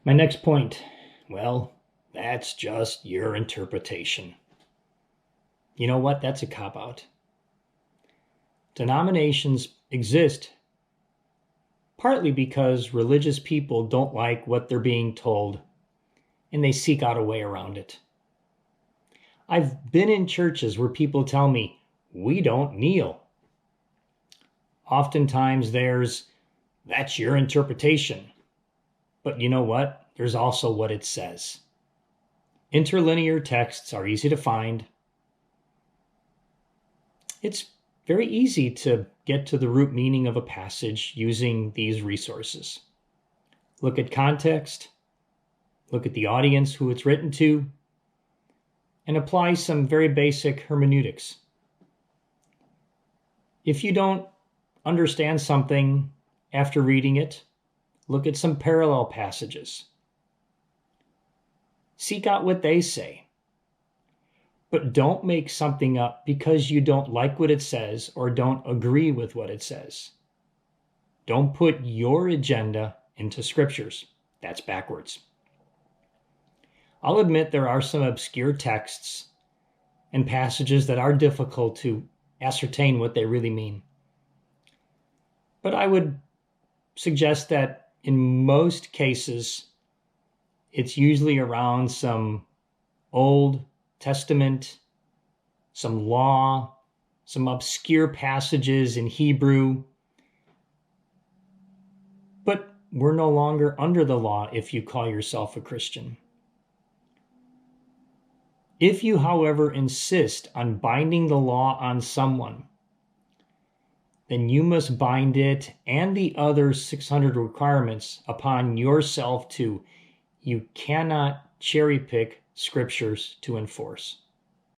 My next point, well, that's just your interpretation. You know what? That's a cop-out. Denominations exist partly because religious people don't like what they're being told and they seek out a way around it. I've been in churches where people tell me, we don't kneel. Oftentimes that's your interpretation. But you know what? There's also what it says. Interlinear texts are easy to find. It's very easy to get to the root meaning of a passage using these resources. Look at context, look at the audience who it's written to, and apply some very basic hermeneutics. If you don't understand something after reading it, look at some parallel passages. Seek out what they say. But don't make something up because you don't like what it says or don't agree with what it says. Don't put your agenda into scriptures. That's backwards. I'll admit there are some obscure texts and passages that are difficult to ascertain what they really mean. But I would suggest that in most cases, it's usually around some Old Testament, some law, some obscure passages in Hebrew. But we're no longer under the law if you call yourself a Christian. If you, however, insist on binding the law on someone, then you must bind it and the other 600 requirements upon yourself too. You cannot cherry pick scriptures to enforce.